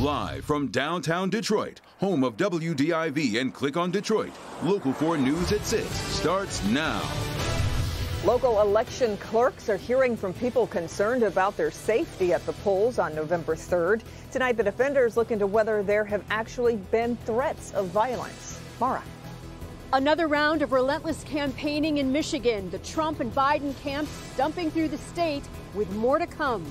Live from downtown Detroit, home of WDIV and Click on Detroit, Local 4 News at 6 starts now. Local election clerks are hearing from people concerned about their safety at the polls on November 3rd. Tonight, the defenders look into whether there have actually been threats of violence. Mara. Another round of relentless campaigning in Michigan. The Trump and Biden camps stumping through the state with more to come.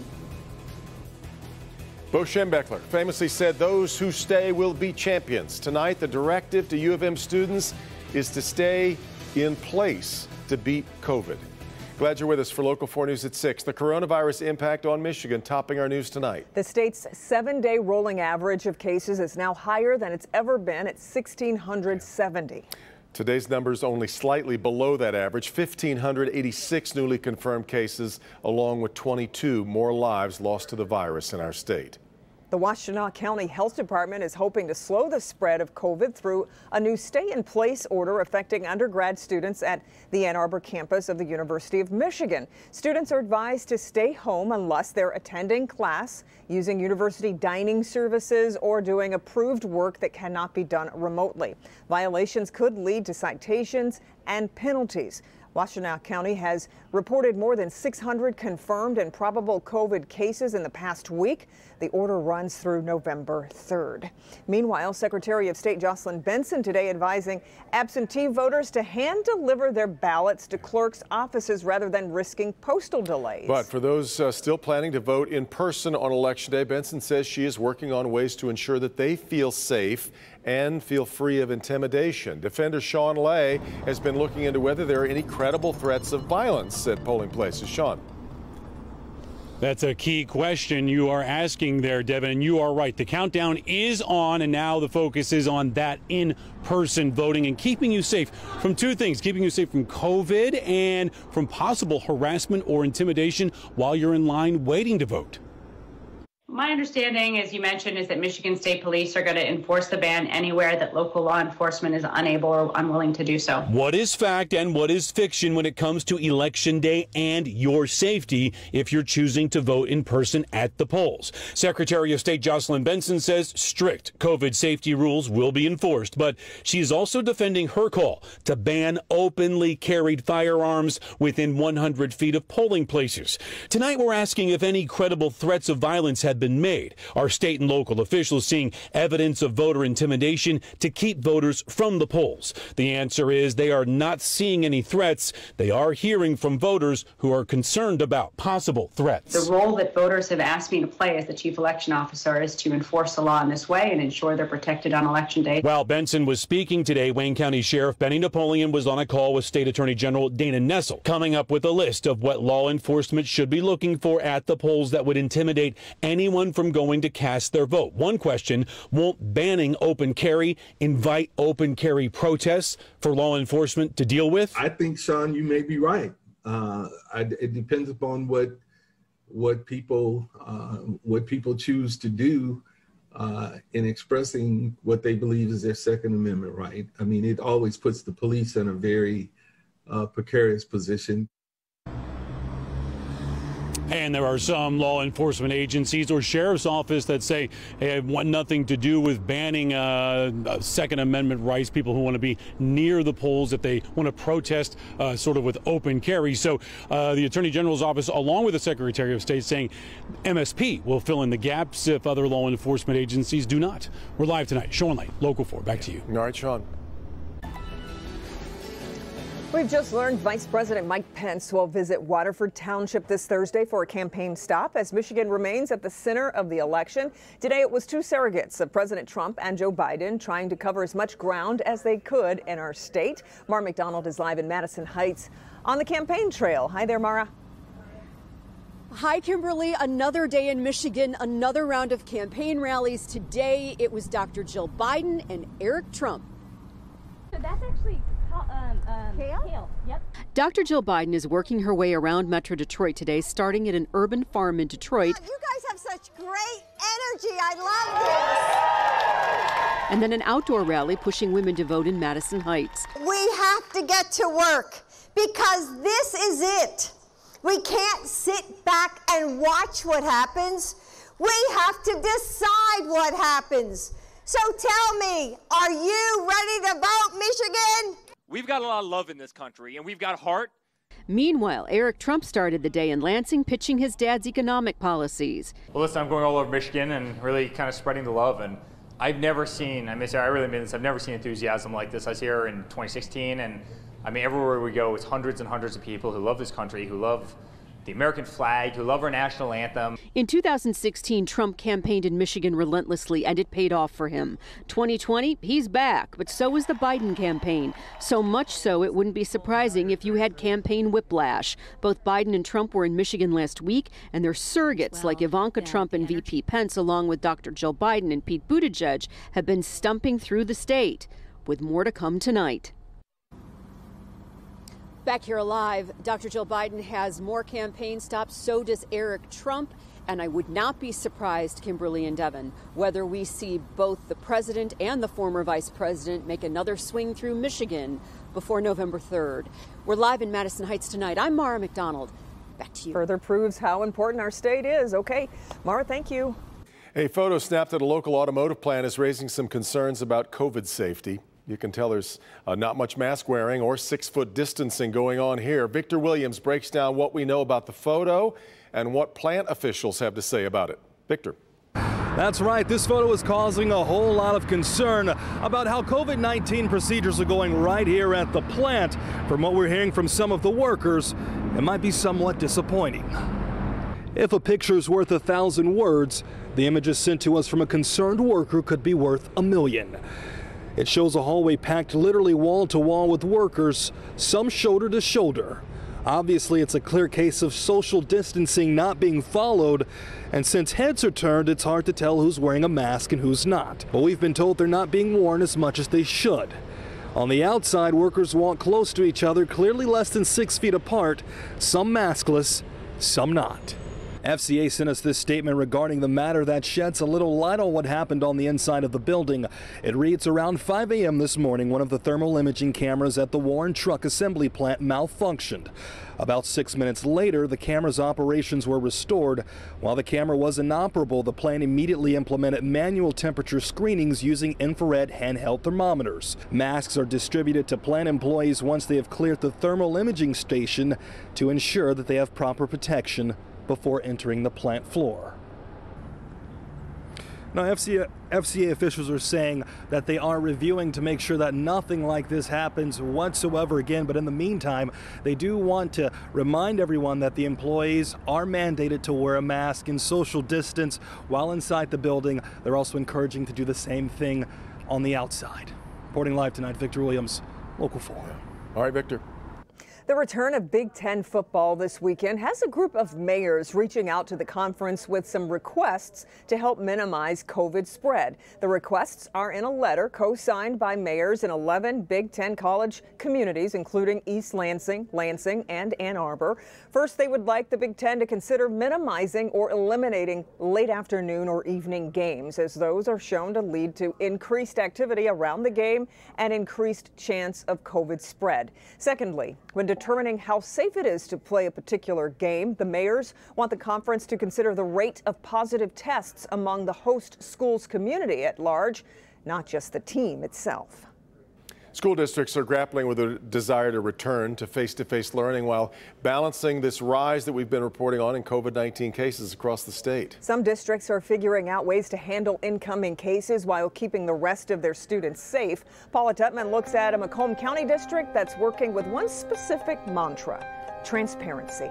Bo Schembechler famously said those who stay will be champions. Tonight, the directive to U of M students is to stay in place to beat COVID. Glad you're with us for Local 4 News at 6. The coronavirus impact on Michigan topping our news tonight. The state's 7-day rolling average of cases is now higher than it's ever been at 1,670. Today's numbers only slightly below that average, 1,586 newly confirmed cases, along with 22 more lives lost to the virus in our state. The Washtenaw County Health Department is hoping to slow the spread of COVID through a new stay-in-place order affecting undergrad students at the Ann Arbor campus of the University of Michigan. Students are advised to stay home unless they're attending class, using university dining services, or doing approved work that cannot be done remotely. Violations could lead to citations and penalties. Washtenaw County has reported more than 600 confirmed and probable COVID cases in the past week. The order runs through November 3rd. Meanwhile, Secretary of State Jocelyn Benson today advising absentee voters to hand deliver their ballots to clerks' offices rather than risking postal delays. But for those still planning to vote in person on Election Day, Benson says she is working on ways to ensure that they feel safe and feel free of intimidation. Defender Sean Lay has been looking into whether there are any credible threats of violence at polling places. Sean. That's a key question you are asking there, Devin, and you are right. The countdown is on, and now the focus is on that in-person voting and keeping you safe from two things, keeping you safe from COVID and from possible harassment or intimidation while you're in line waiting to vote. My understanding, as you mentioned, is that Michigan State Police are going to enforce the ban anywhere that local law enforcement is unable or unwilling to do so. What is fact and what is fiction when it comes to Election Day and your safety if you're choosing to vote in person at the polls? Secretary of State Jocelyn Benson says strict COVID safety rules will be enforced, but she is also defending her call to ban openly carried firearms within 100 feet of polling places. Tonight, we're asking if any credible threats of violence had been made. Are state and local officials seeing evidence of voter intimidation to keep voters from the polls? The answer is they are not seeing any threats. They are hearing from voters who are concerned about possible threats. The role that voters have asked me to play as the chief election officer is to enforce the law in this way and ensure they're protected on Election Day. While Benson was speaking today, Wayne County Sheriff Benny Napoleon was on a call with State Attorney General Dana Nessel, coming up with a list of what law enforcement should be looking for at the polls that would intimidate anyone from going to cast their vote. One question, won't banning open carry invite open carry protests for law enforcement to deal with? I think, Sean, you may be right. It depends upon what people choose to do in expressing what they believe is their Second Amendment right. I mean, it always puts the police in a very precarious position. And there are some law enforcement agencies or sheriff's office that say they want nothing to do with banning Second Amendment rights, people who want to be near the polls, if they want to protest sort of with open carry. So the Attorney General's office, along with the Secretary of State, saying MSP will fill in the gaps if other law enforcement agencies do not. We're live tonight. Sean Lane, Local 4. Back to you. All right, Sean. We've just learned Vice President Mike Pence will visit Waterford Township this Thursday for a campaign stop as Michigan remains at the center of the election. Today it was two surrogates of President Trump and Joe Biden trying to cover as much ground as they could in our state. Mara McDonald is live in Madison Heights on the campaign trail. Hi there, Mara. Hi, Kimberly. Another day in Michigan, another round of campaign rallies. Today it was Dr. Jill Biden and Eric Trump. So that's actually kale. Yep. Dr. Jill Biden is working her way around Metro Detroit today, starting at an urban farm in Detroit. You guys have such great energy. I love this. And then an outdoor rally pushing women to vote in Madison Heights. We have to get to work because this is it. We can't sit back and watch what happens. We have to decide decide what happens. So tell me, are you ready to vote, Michigan? We've got a lot of love in this country, and we've got heart. Meanwhile, Eric Trump started the day in Lansing pitching his dad's economic policies. Well, listen, I'm going all over Michigan and really kind of spreading the love. And I've never seen, I really mean this, I've never seen enthusiasm like this. I was here in 2016, and I mean, everywhere we go, it's hundreds and hundreds of people who love this country, who love the American flag, who love our national anthem. In 2016, Trump campaigned in Michigan relentlessly, and it paid off for him. 2020, he's back, but so is the Biden campaign. So much so, it wouldn't be surprising if you had campaign whiplash. Both Biden and Trump were in Michigan last week, and their surrogates like Ivanka Trump and VP Pence, along with Dr. Jill Biden and Pete Buttigieg, have been stumping through the state, with more to come tonight. Back here alive, Dr. Jill Biden has more campaign stops, so does Eric Trump. And I would not be surprised, Kimberly and Devin, whether we see both the president and the former vice president make another swing through Michigan before November 3rd. We're live in Madison Heights tonight. I'm Mara McDonald. Back to you. Further proves how important our state is. Okay, Mara, thank you. A photo snapped at a local automotive plant is raising some concerns about COVID safety. You can tell there's not much mask wearing or 6-foot distancing going on here. Victor Williams breaks down what we know about the photo and what plant officials have to say about it. Victor. That's right. This photo is causing a whole lot of concern about how COVID-19 procedures are going right here at the plant. From what we're hearing from some of the workers, it might be somewhat disappointing. If a picture's worth 1,000 words, the images sent to us from a concerned worker could be worth 1,000,000. It shows a hallway packed literally wall to wall with workers, some shoulder to shoulder. Obviously, it's a clear case of social distancing not being followed, and since heads are turned, it's hard to tell who's wearing a mask and who's not. But we've been told they're not being worn as much as they should. On the outside, workers walk close to each other, clearly less than 6 feet apart, some maskless, some not. FCA sent us this statement regarding the matter that sheds a little light on what happened on the inside of the building. It reads, around 5 a.m. this morning, one of the thermal imaging cameras at the Warren Truck Assembly Plant malfunctioned. About 6 minutes later, the camera's operations were restored. While the camera was inoperable, the plant immediately implemented manual temperature screenings using infrared handheld thermometers. Masks are distributed to plant employees once they have cleared the thermal imaging station to ensure that they have proper protection before entering the plant floor. Now, FCA officials are saying that they are reviewing to make sure that nothing like this happens whatsoever again. But in the meantime, they do want to remind everyone that the employees are mandated to wear a mask and social distance while inside the building. They're also encouraging to do the same thing on the outside. Reporting live tonight, Victor Williams, Local 4. All right, Victor. The return of Big Ten football this weekend has a group of mayors reaching out to the conference with some requests to help minimize COVID spread. The requests are in a letter co-signed by mayors in 11 Big Ten college communities, including East Lansing, and Ann Arbor. First, they would like the Big Ten to consider minimizing or eliminating late afternoon or evening games, as those are shown to lead to increased activity around the game and increased chance of COVID spread. Secondly, when determining how safe it is to play a particular game, the mayors want the conference to consider the rate of positive tests among the host school's community at large, not just the team itself. School districts are grappling with a desire to return to face-to-face learning while balancing this rise that we've been reporting on in COVID-19 cases across the state. Some districts are figuring out ways to handle incoming cases while keeping the rest of their students safe. Paula Tutman looks at a Macomb County district that's working with one specific mantra: transparency.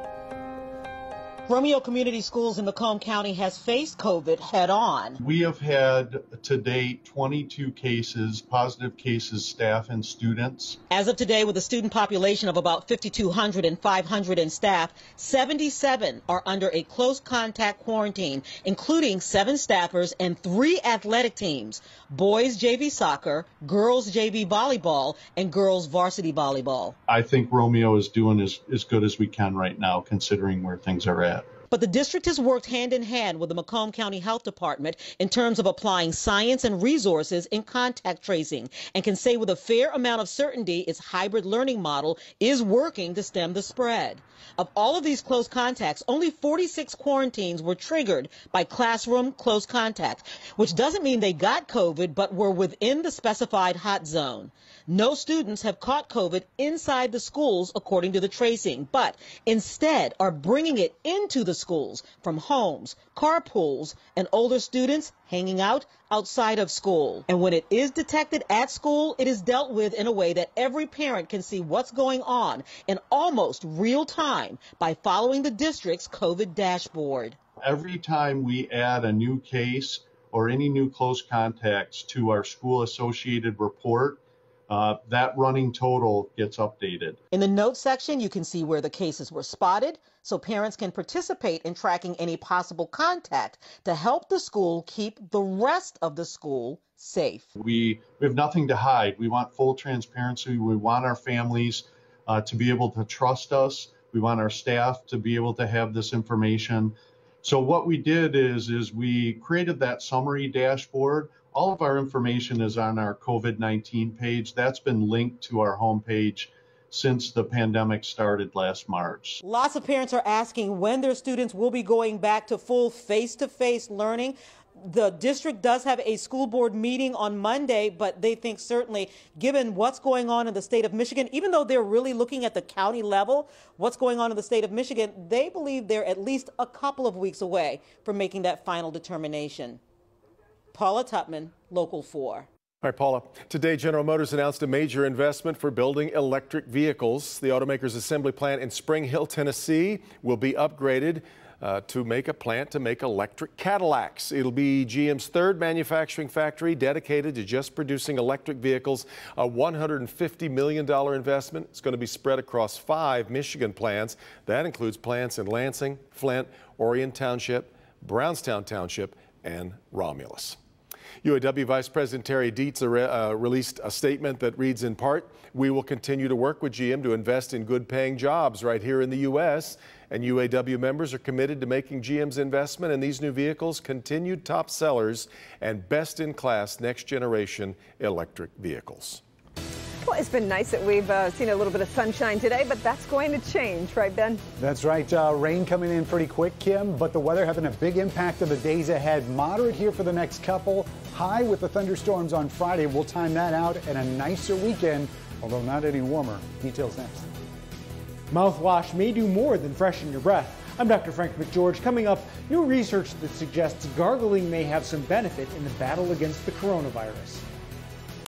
Romeo Community Schools in Macomb County has faced COVID head-on. We have had to date 22 cases, positive cases, staff and students. As of today, with a student population of about 5,200 and 500 in staff, 77 are under a close contact quarantine, including 7 staffers and 3 athletic teams: boys JV soccer, girls JV volleyball, and girls varsity volleyball. I think Romeo is doing as good as we can right now, considering where things are at. But the district has worked hand in hand with the Macomb County Health Department in terms of applying science and resources in contact tracing, and can say with a fair amount of certainty its hybrid learning model is working to stem the spread. Of all of these close contacts, only 46 quarantines were triggered by classroom close contact, which doesn't mean they got COVID, but were within the specified hot zone. No students have caught COVID inside the schools, according to the tracing, but instead are bringing it into the schools from homes, carpools, and older students hanging out outside of school. And when it is detected at school, it is dealt with in a way that every parent can see what's going on in almost real time by following the district's COVID dashboard. Every time we add a new case or any new close contacts to our school-associated report, that running total gets updated. In the notes section, you can see where the cases were spotted, so parents can participate in tracking any possible contact to help the school keep the rest of the school safe. We have nothing to hide. We want full transparency. We want our families to be able to trust us. We want our staff to be able to have this information. So what we did is we created that summary dashboard. All of our information is on our COVID-19 page. That's been linked to our homepage since the pandemic started last March. Lots of parents are asking when their students will be going back to full face-to-face learning. The district does have a school board meeting on Monday, but they think certainly, given what's going on in the state of Michigan, even though they're really looking at the county level, what's going on in the state of Michigan, they believe they're at least a couple of weeks away from making that final determination. Paula Tutman, Local 4. All right, Paula. Today, General Motors announced a major investment for building electric vehicles. The automaker's assembly plant in Spring Hill, Tennessee, will be upgraded to make a plant to make electric Cadillacs. It'll be GM's third manufacturing factory dedicated to just producing electric vehicles. A $150 million investment. It's going to be spread across 5 Michigan plants. That includes plants in Lansing, Flint, Orion Township, Brownstown Township, and Romulus. UAW Vice President Terry Dietz released a statement that reads in part, "We will continue to work with GM to invest in good-paying jobs right here in the U.S." And UAW members are committed to making GM's investment in these new vehicles continued top sellers and best-in-class next-generation electric vehicles. Well, it's been nice that we've seen a little bit of sunshine today, but that's going to change, right, Ben? That's right. Rain coming in pretty quick, Kim, but the weather having a big impact on the days ahead. Moderate here for the next couple. High with the thunderstorms on Friday. We'll time that out and a nicer weekend, although not any warmer. Details next. Mouthwash may do more than freshen your breath. I'm Dr. Frank McGeorge. Coming up, new research that suggests gargling may have some benefit in the battle against the coronavirus.